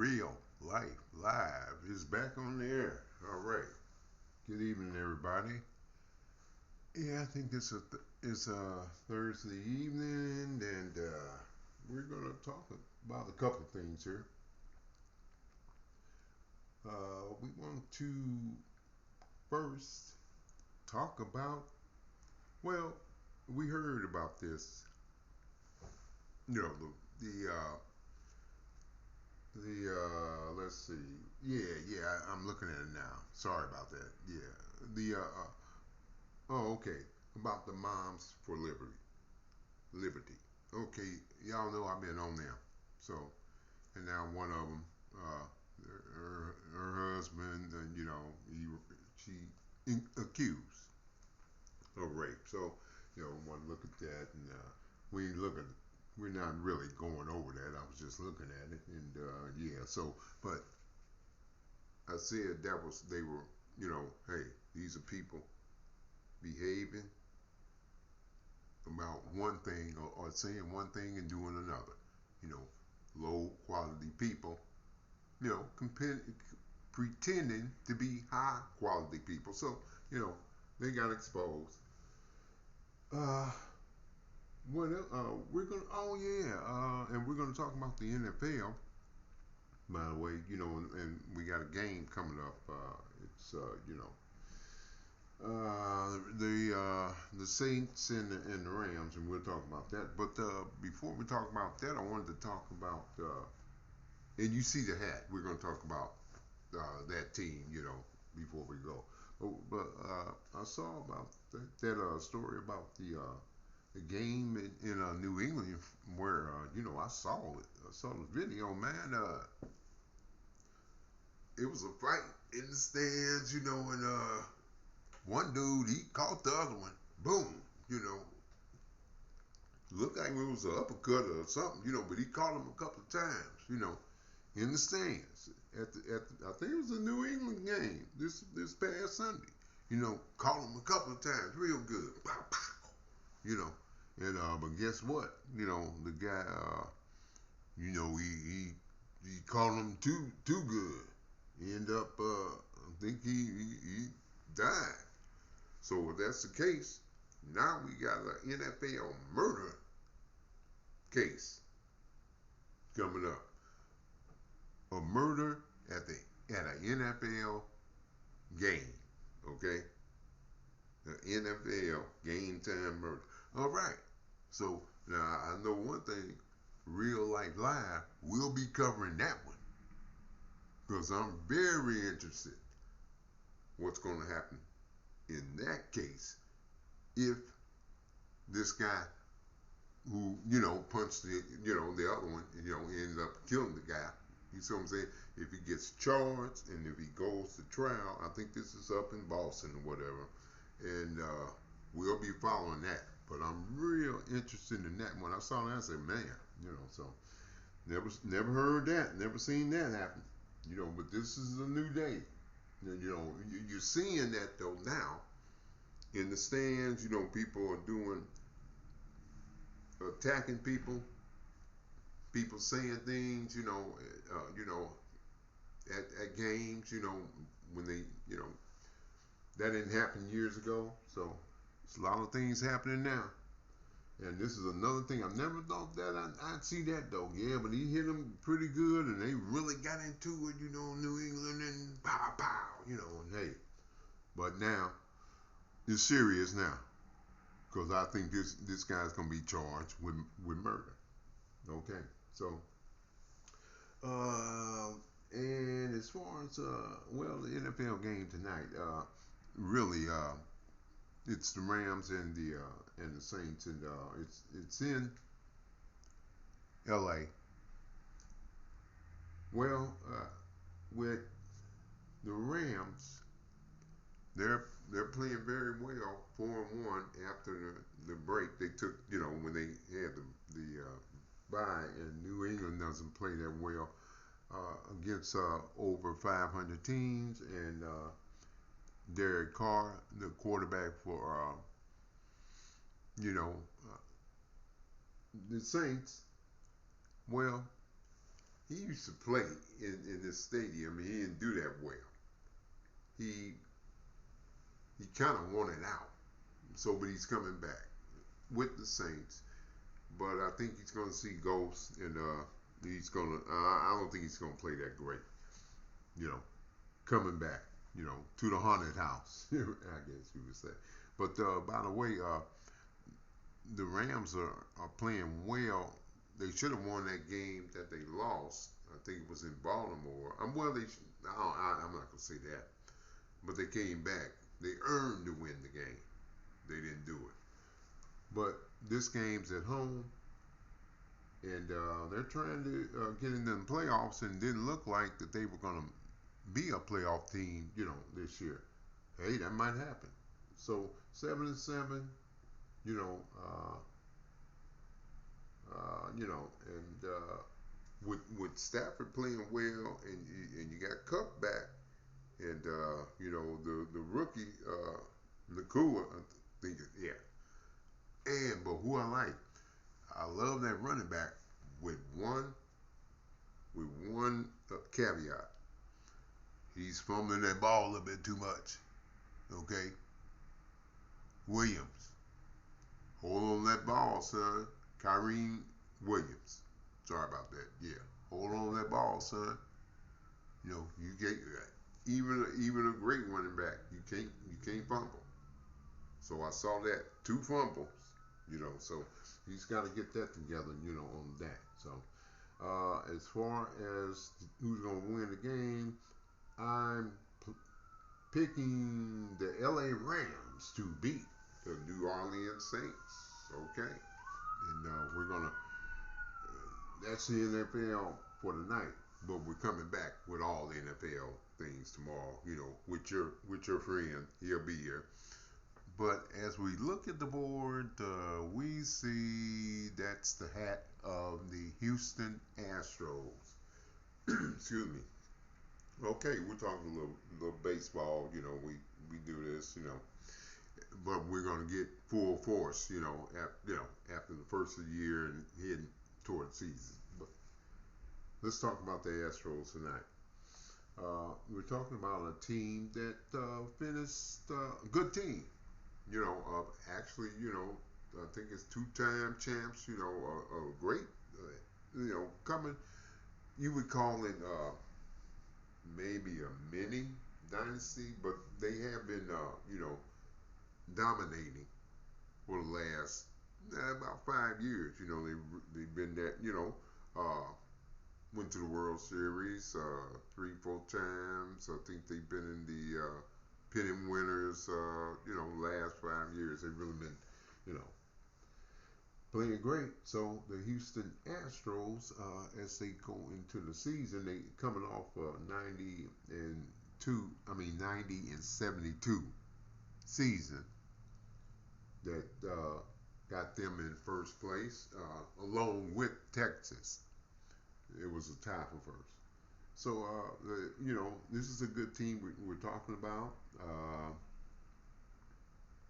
Real Life Live is back on the air. All right. Good evening, everybody. Yeah, I think it's a Thursday evening, and we're gonna talk about a couple of things here. We want to first talk about. Well, we heard about this. You know, let's see. Yeah, I'm looking at it now. Sorry about that. Yeah, the oh, okay. About the Moms for Liberty. Okay, y'all know I've been on them. So, and now one of them, her husband, and she accused of rape. So, want to look at that, and we look at. We're not really going over that. I was just looking at it, and yeah. So, but I said that was they were, hey, these are people behaving about one thing or saying one thing and doing another. You know, low quality people, pretending to be high quality people. So, you know, they got exposed. Uh, we're gonna, oh yeah, and we're gonna talk about the NFL, by the way, and we got a game coming up. It's, the Saints and the Rams, and we'll talk about that. But before we talk about that, I wanted to talk about, and you see the hat. We're going to talk about that team, before we go. But I saw about that story about the game in New England where I saw it. I saw the video, man. It was a fight in the stands, and one dude he caught the other one. Boom, you know, looked like it was an uppercut or something, but he caught him a couple of times, in the stands I think it was a New England game this past Sunday. Caught him a couple of times, real good. Pow, pow, you know. And but guess what? The guy, he caught him too good. He ended up, I think he died. So if that's the case, now we got an NFL murder case coming up. A murder at an NFL game. Okay? The NFL game time murder. All right. So now I know one thing. Real Life Live will be covering that one because I'm very interested what's going to happen in that case if this guy who punched the other one ended up killing the guy. You see what I'm saying? If he gets charged and if he goes to trial, I think this is up in Boston or whatever, and we'll be following that. But I'm real interested in that. When I saw that, I said, man, so never heard that, never seen that happen. But this is a new day. And, you're seeing that though now in the stands. People are doing attacking people saying things, at games, when they, that didn't happen years ago. So it's a lot of things happening now. And this is another thing. I never thought that I'd see that though. Yeah, but he hit them pretty good, and they really got into it, New England and pow pow, and hey. But now it's serious now, because I think this guy's gonna be charged with murder. Okay, so uh, and as far as the NFL game tonight, really, it's the Rams and the Saints, and it's in L.A. Well, with the Rams, they're playing very well, 4-1 after the break they took. When they had the bye, and New England doesn't play that well against over 500 teams, and Derek Carr, the quarterback for you know uh, the Saints. Well, he used to play in this stadium. And he didn't do that well. He he kind of wanted out. So, but he's coming back with the Saints. But I think he's going to see ghosts, and he's going to. I don't think he's going to play that great. You know, coming back. You know, to the haunted house. I guess you would say. But by the way, the Rams are playing well. They should have won that game that they lost. I think it was in Baltimore. Well, they. I'm not gonna say that, but they came back. They earned to win the game. They didn't do it. But this game's at home, and they're trying to get into the playoffs, and didn't look like that they were gonna be a playoff team. This year. Hey, that might happen. So 7-7. You know, and with Stafford playing well, and you got Cup back, and the rookie Nakua, I think, yeah. But who I love that running back with one caveat. He's fumbling that ball a little bit too much. Okay, Williams, hold on that ball, son. Kyren Williams. Sorry about that. Yeah, hold on that ball, son. You get even a great running back. You can't fumble. So I saw that 2 fumbles. So he's got to get that together. On that. So as far as who's going to win the game, I'm picking the LA Rams to beat the New Orleans Saints. Okay, and we're gonna. That's the NFL for tonight. But we're coming back with all the NFL things tomorrow. With your friend, he'll be here. But as we look at the board, we see that's the hat of the Houston Astros. Excuse me. Okay, we're talking a little baseball. We do this. But we're gonna get full force. After the first of the year and heading toward the season. But let's talk about the Astros tonight. We're talking about a team that finished a good team. Actually, I think it's 2-time champs. A great, coming. You would call it maybe a mini dynasty, but they have been, dominating for the last about 5 years. They've been that. Went to the World Series 3, 4 times. I think they've been in the pennant winners. Last 5 years they've really been, you know, playing great. So the Houston Astros, as they go into the season, they coming off a 90 and 72 season that got them in first place, along with Texas. It was a tie for first. So, this is a good team we're talking about.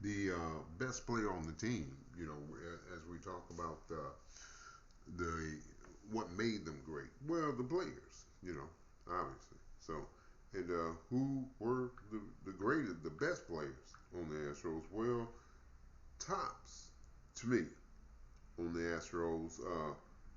The best player on the team, as we talk about the what made them great. Well, the players, obviously. So, and who were the greatest, the best players on the Astros? Well, tops to me on the Astros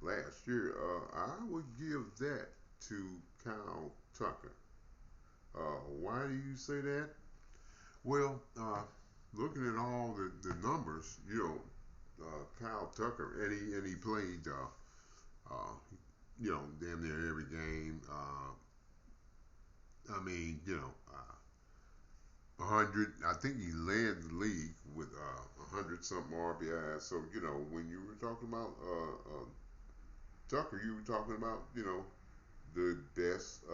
last year, I would give that to Kyle Tucker. Why do you say that? Well, looking at all the numbers, Kyle Tucker, and he played, damn near every game. I mean, 100. I think he led the league with 100 something RBI. So when you were talking about Tucker, you were talking about the best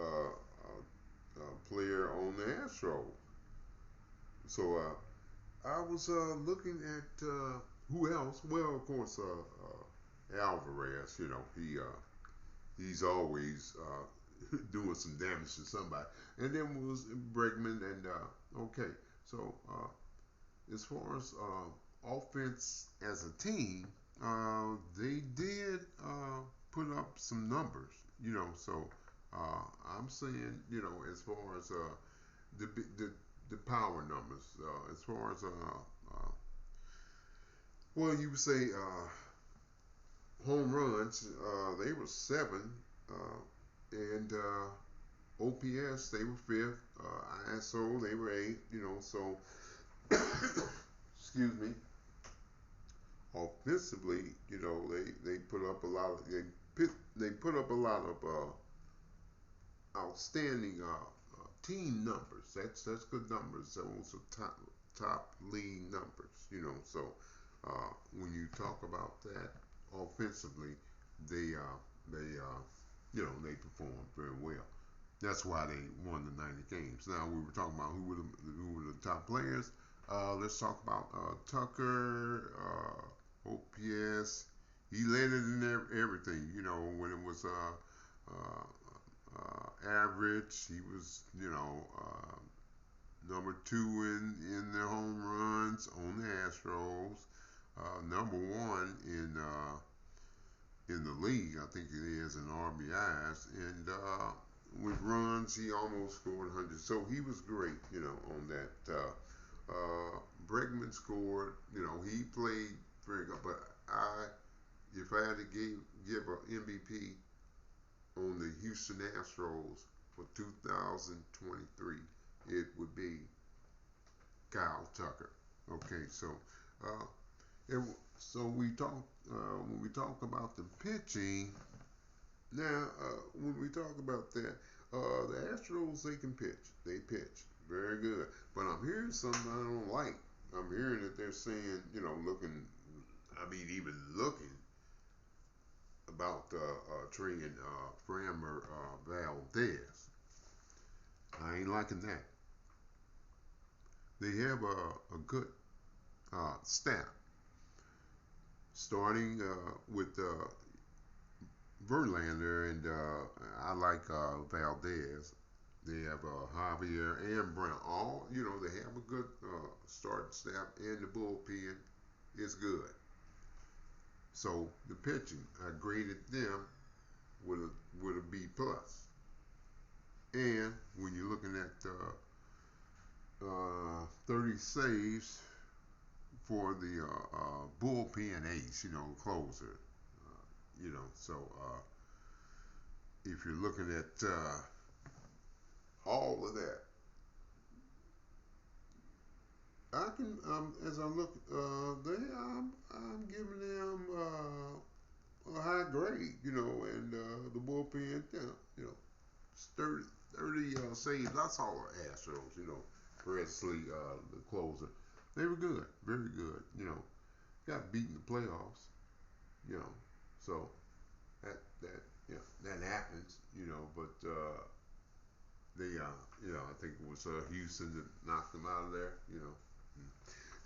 player on the Astros. So I was looking at who else. Well, of course, Alvarez. He's always doing some damage to somebody. And then was Bregman and okay. So as far as offense as a team, they did put up some numbers, So I'm saying, as far as the the power numbers, as far as well, you would say home runs, they were seven, and OPS they were fifth, ISO they were eighth, So excuse me. Offensively, they put up a lot of they put up a lot of outstanding team numbers. That's good numbers. Those are top league numbers. So when you talk about that offensively, they performed very well. That's why they won the 90 games. Now we were talking about who were the top players. Let's talk about Tucker, OPS. He led it in everything. When it was average, he was number two in the home runs on the Astros. Number one in the league, I think it is in RBIs, and with runs, he almost scored 100. So he was great, on that. Bregman scored. He played very good. But if I had to give an MVP on the Houston Astros for 2023, it would be Kyle Tucker. Okay, so uh, so we talk when we talk about the pitching. Now, when we talk about that, the Astros they can pitch. They pitch very good. But I'm hearing something I don't like. I'm hearing that they're saying, looking. I mean, even looking about trading Framber Valdez. I ain't liking that. They have a good staff, starting with Verlander, and I like Valdez. They have Javier and Brown. All they have a good starting staff, and the bullpen is good. So the pitching, I graded them with a B plus. And when you're looking at 30 saves for the bullpen ace, closer, So if you're looking at all of that, I can as I look, I'm giving them a high grade, and the bullpen, 30, 30 saves. That's all the Astros, Presley, the closer. They were good, very good, got beaten in the playoffs, you know, so that happens, but they, I think it was Houston that knocked them out of there,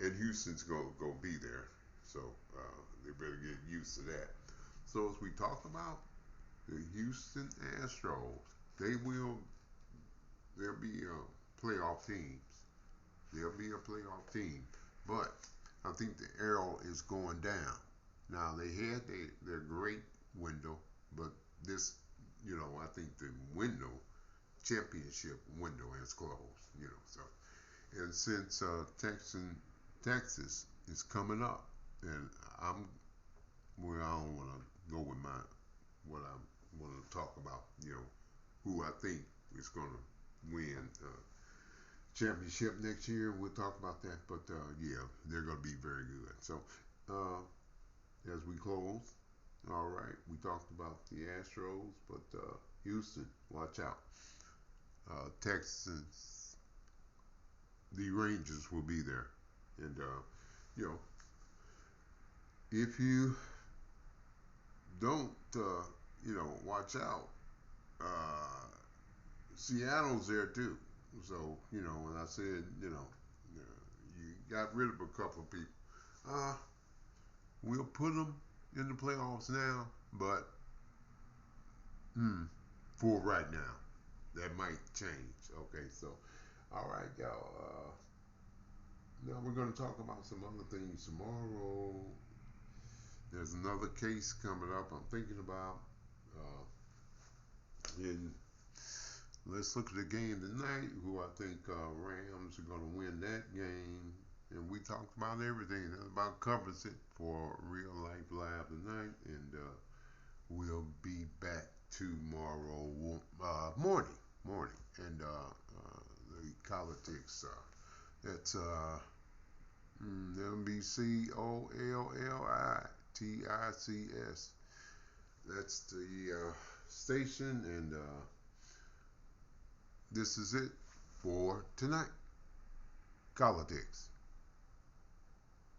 and Houston's gonna be there, so they better get used to that. So as we talk about the Houston Astros, they'll be playoff teams. They'll be a playoff team, but I think the arrow is going down. Now they had their great window, but this, I think the championship window has closed. So and since Texas is coming up, and I don't want to go with what I want to talk about. Who I think is going to win championship next year. We'll talk about that, but yeah, they're going to be very good. So as we close, all right, we talked about the Astros, but Houston, watch out. Texans, the Rangers will be there, and you know, if you don't, watch out, Seattle's there too. So when I said, you got rid of a couple of people, uh, we'll put them in the playoffs now, but for right now, that might change. Okay, so all right, y'all. Now we're going to talk about some other things tomorrow. There's another case coming up I'm thinking about. And let's look at the game tonight. Who I think Rams are going to win that game. And we talked about everything. That about covers it for Real Life Live tonight. And we'll be back tomorrow morning. And the politics. That's MBCOLLITICS. That's the station, and this is it for tonight. Politics.